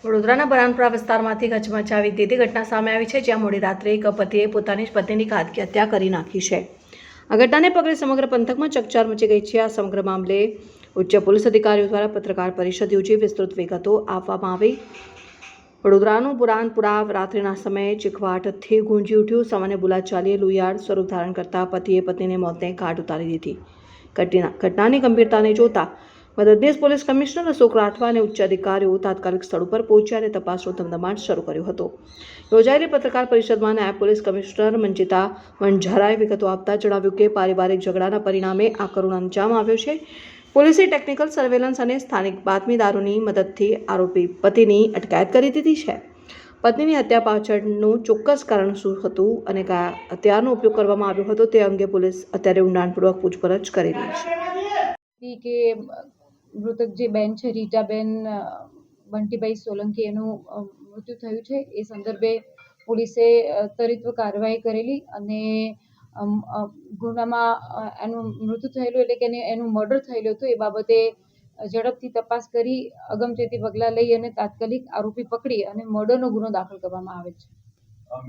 વડોદરાના બરાનપુરા વિસ્તારમાંથી હચમચાવી દીધી ઘટના સામે આવી છે, જ્યાં મોડી રાત્રે એક પતિએ પોતાની જ પત્નીની ઘાતકી હત્યા કરી નાખી છે. આ ઘટનાને પગલે સમગ્ર પંથકમાં ચકચાર મચી ગઈ છે. આ સમગ્ર મામલે ઉચ્ચ પોલીસ અધિકારીઓ દ્વારા પત્રકાર પરિષદ યોજી વિસ્તૃત વિગતો આપવામાં આવી. વડોદરાનું બરાનપુરા રાત્રિના સમયે ચીખવાટથી ગુંજી ઉઠ્યું. સામાન્ય બોલાચાલીએ લુયાડ સ્વરૂપ ધારણ કરતા પતિએ પત્નીને મોતને ઘાટ ઉતારી દીધી. ઘટનાની ગંભીરતાને જોતા મદદનીશ પોલીસ કમિશનર અશોક રાઠવા અને ઉચ્ચ અધિકારીઓ તાત્કાલિક સ્થળ ઉપર પહોંચ્યા અને તપાસનો ધમધમાટ શરૂ કર્યો હતો. યોજાયેલી પત્રકાર પરિષદમાં નાયબ પોલીસ કમિશનર મંજિતા વણઝારાએ વિગતો આપતા જણાવ્યું કે પારિવારિક ઝઘડાના પરિણામે આ કરુણ અંજામ આવ્યો છે. પોલીસે ટેકનિકલ સર્વેલન્સ અને સ્થાનિક બાતમીદારોની મદદથી આરોપી પતિની અટકાયત કરી દીધી છે. પત્નીની હત્યા પાછળનું ચોક્કસ કારણ શું હતું અને કયા હથિયારનો ઉપયોગ કરવામાં આવ્યો હતો તે અંગે પોલીસ અત્યારે ઊંડાણપૂર્વક પૂછપરછ કરી રહી છે. કે મૃતક જે બેન છે રીટાબેન બંટીભાઈ સોલંકી એનું મૃત્યુ થયું છે. એ સંદર્ભે પોલીસે ત્વરિત કાર્યવાહી કરેલી અને ગુનામાં એનું મૃત્યુ થયેલું એટલે કે એનું મર્ડર થયેલું હતું એ બાબતે ઝડપથી તપાસ કરી અગમચેતી પગલાં લઈ અને તાત્કાલિક આરોપી પકડી અને મર્ડરનો ગુનો દાખલ કરવામાં આવે છે.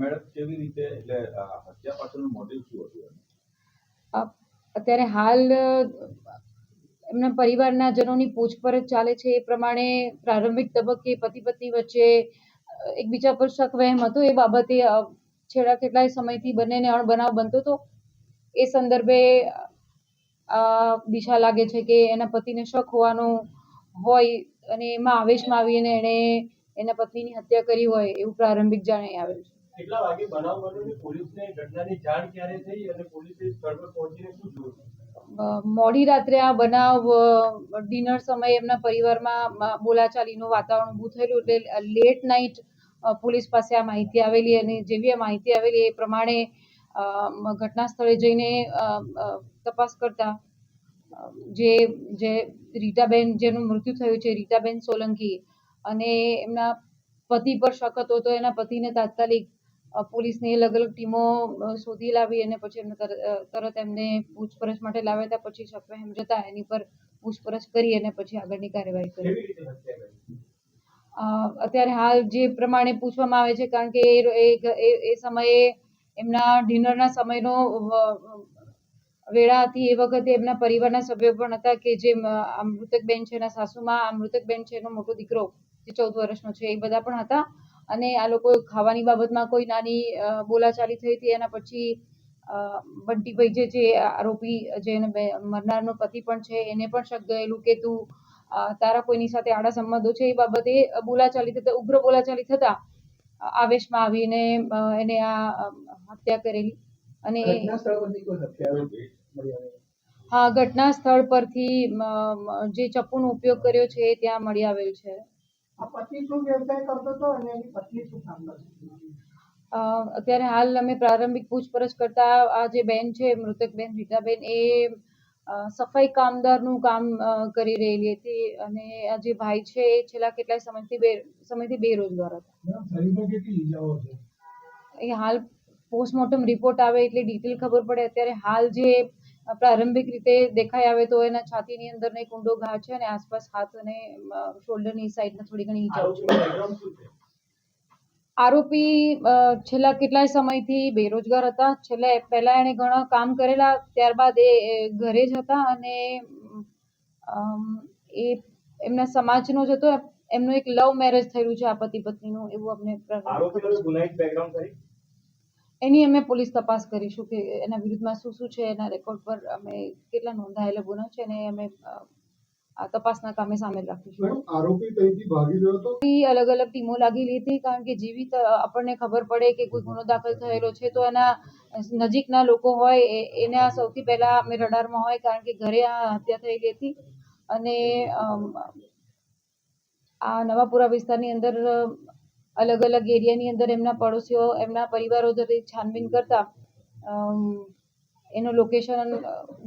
મેડમ કેવી રીતે એટલે હત્યા પાછળનું મોટિવ શું હતું? અત્યારે હાલ એમના પરિવારના જનોની પૂછપરછ ચાલે છે. એ પ્રમાણે પ્રારંભિક તબક્કે પતિ પત્ની વચ્ચે એકબીજા પર શક વહેમ હતો. એ બાબતે છેલ્લા કેટલાય સમયથી બંનેને અણબનાવ બનતો હતો. એ સંદર્ભે દિશા લાગે છે કે એના પતિને શક હોવાનો હોય અને એમાં આવેશમાં આવીને એણે એના પત્નીની હત્યા કરી હોય એવું પ્રારંભિક જાણે આવેલ છે. કેટલા વાગે બનાવ બન્યો? પોલીસને ઘટનાની જાણ ક્યારે થઈ અને પોલીસે સ્થળ પર પહોંચીને શું જોયું? મોડી રાત્રે આ બનાવ ડિનર સમયે એમના પરિવારમાં બોલાચાલીનું વાતાવરણ ઊભું થયેલું એટલે લેટ નાઇટ પોલીસ પાસે આ માહિતી આવેલી અને જેવી આ માહિતી આવેલી એ પ્રમાણે ઘટના સ્થળે જઈને તપાસ કરતા જે રીટાબેન જેનું મૃત્યુ થયું છે રીટાબેન સોલંકી અને એમના પતિ પર શક હતો તો એના પતિને તાત્કાલિક પોલીસની અલગ અલગ ટીમો શોધી લાવી અને પછી એમને તરત એમને પૂછપરછ માટે લાવ્યા હતા. પછી શકવહેમ જતા એની પર પૂછપરછ કરી અને પછી આગળની કાર્યવાહી કરી. અત્યારે હાલ જે પ્રમાણે પૂછવામાં આવે છે કારણ કે એ સમયે એમના ડિનરના સમયનો વેળા હતી. એ વખતે એમના પરિવારના સભ્યો પણ હતા કે જે મૃતક બેન છે એના સાસુમાં, મૃતક બેન છે એનો મોટો દીકરો જે 14 વર્ષનો છે એ બધા પણ હતા અને આ લોકો ખાવાની બાબતમાં કોઈ નાની બોલાચાલી થઈ હતી. એના પછી બંટીભાઈ જે આરોપી જે મરનારનો પતિ પણ છે એને પણ શક ગયેલું કે તું તારા કોઈની સાથે આડા સંબંધો છે. એ બાબતે બોલાચાલી થતા ઉગ્ર બોલાચાલી થતા આવેશમાં આવીને એને આ હત્યા કરેલી અને હા ઘટના સ્થળ પરથી જે ચપ્પુનો ઉપયોગ કર્યો છે એ ત્યાં મળી આવેલ છે. અત્યારે હાલ અમે પ્રારંભિક પૂછપરછ કરતા આ જે બેન છે મૃતક બેન રીટાબેન એ સફાઈ કામદારનું કામ કરી રહેલી હતી અને આ જે ભાઈ છે એ છેલ્લા કેટલાય સમયથી બેરોજગાર હતા. એ હાલ પોસ્ટમોર્ટમ રિપોર્ટ આવે એટલે ડિટેલ ખબર પડે. અત્યારે હાલ જે પ્રારંભિક રીતે દેખાઈ આવે તો એના છાતીની અંદર એક ઊંડો ઘા છે અને આસપાસ હાથ અને શોલ્ડરની સાઈડમાં થોડી ઘણી ઈજાઓ છે. આરોપી છેલ્લા કેટલાય સમયથી બેરોજગાર હતા. પહેલા એને ઘણા કામ કરેલા, ત્યારબાદ એ ઘરે જ હતા અને એ એમના સમાજનો જ હતો. એમનું એક લવ મેરેજ થયેલું છે આ પતિ પત્નીનું એવું અમને એની અમે પોલીસ તપાસ કરીશું કે એના વિરુદ્ધમાં શું છે, એના રેકોર્ડ પર અમે કેટલા નોંધાયેલા ગુના છે અને અમે આ તપાસના કામે સામેલ રાખીશું. આરોપી કઈથી ભાગી ગયો હતો? અલગ અલગ ટીમો લાગેલી હતી કારણ કે જેવી આપણને ખબર પડે કે કોઈ ગુનો દાખલ થયેલો છે તો એના નજીકના લોકો હોય એના સૌથી પહેલા અમે રડારમાં હોય કારણ કે ઘરે આ હત્યા થયેલી હતી અને આ નવાપુરા વિસ્તારની અંદર અલગ અલગ એરિયાની અંદર એમના પડોશીઓ એમના પરિવારો દ્વારા છાનબીન કરતા એનો લોકેશન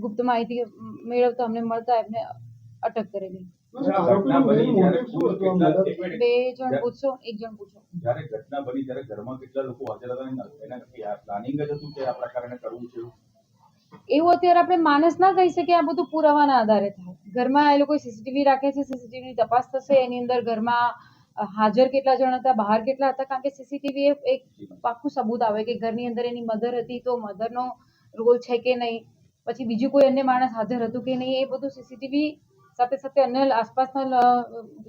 ગુપ્ત માહિતી મેળવતા અમને મળતા એમને અટક કરેલી. 2 જણ પૂછો, 1 જણ પૂછો. જ્યારે ઘટના બની ત્યારે ઘરમાં કેટલા લોકો હાજર હતા? એના પ્લાનિંગ જ હતું કે આ પ્રકારે કરવું છે એવું અત્યારે આપણે માનસ ના કહી શકીએ. આ બધું પુરાવાના આધારે થાય. ઘરમાં એ લોકો સીસીટીવી રાખે છે, સીસીટીવીની તપાસ થશે. એની અંદર ઘરમાં હાજર કેટલા જણ હતા, બહાર કેટલા હતા, કારણ કે સીસીટીવી એક પાક્કું સબૂત આવે કે ઘરની અંદર એની મધર હતી તો મધરનો રોલ છે કે નહીં, પછી બીજું કોઈ અન્ય માણસ હાજર હતું કે નહીં, એ બધું સીસીટીવી સાથે સાથે અન્ય આસપાસના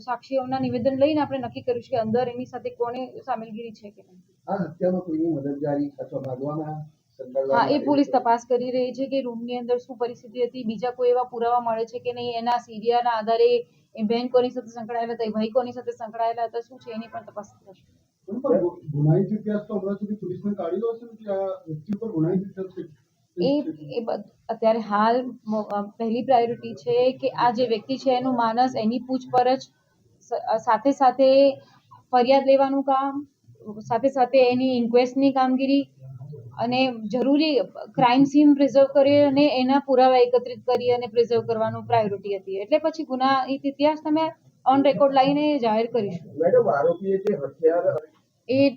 સાક્ષીઓના નિવેદન લઈને આપણે નક્કી કર્યું છે કે અંદર એની સાથે કોની સામેલગીરી છે કે નહીં. આ હત્યામાં કોઈની મદદગારી અથવા ભાગવાના હા, એ પોલીસ તપાસ કરી રહી છે કે રૂમની અંદર શું પરિસ્થિતિ હતી, બીજા કોઈ એવા પુરાવા મળે છે કે નહીં, એના સીરિયાના આધારે એ બહેન કોની સાથે સંકળાયેલા હતા, એ ભાઈ કોની સાથે સંકળાયેલા હતા, શું છે એની પણ તપાસ થશે. ગુનાહિત ઇતિહાસ તો હમણાં સુધી પોલીસને કાઢ્યો હશે ને કે આ વ્યક્તિ ઉપર ગુનાહિત ઇતિહાસ છે? અત્યારે હાલ પહેલી પ્રાયોરિટી છે કે આ જે વ્યક્તિ છે એનું માનસ, એની પૂછપરછ, સાથે સાથે ફરિયાદ લેવાનું કામ, સાથે સાથે એની ઇન્ક્વેસ્ટની કામગીરી અને જરૂરી ક્રાઇમ સીન પ્રિઝર્વ કરી અને એના પુરાવા એકત્રિત કરી અને પ્રિઝર્વ કરવાનું પ્રાયોરિટી હતી. એટલે પછી ગુનાહિત ઇતિહાસ તમે ઓન રેકોર્ડ લાવીને જાહેર કરીશું. મેડમ, આરોપીએ જે હથિયાર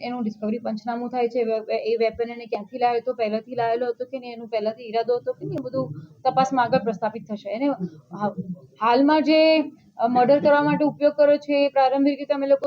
એનું ડિસ્કવરી પંચનામું થાય છે, એ વેપન એને ક્યાંથી લાવ્યો હતો, પહેલાથી લાવેલો હતો કે નહીં, એનું પહેલાથી ઈરાદો હતો કે નહીં, એ બધું તપાસમાં આગળ પ્રસ્થાપિત થશે. એને હાલમાં જે મર્ડર કરવા માટે ઉપયોગ કર્યો છે એ પ્રારંભિક રીતે અમે લોકો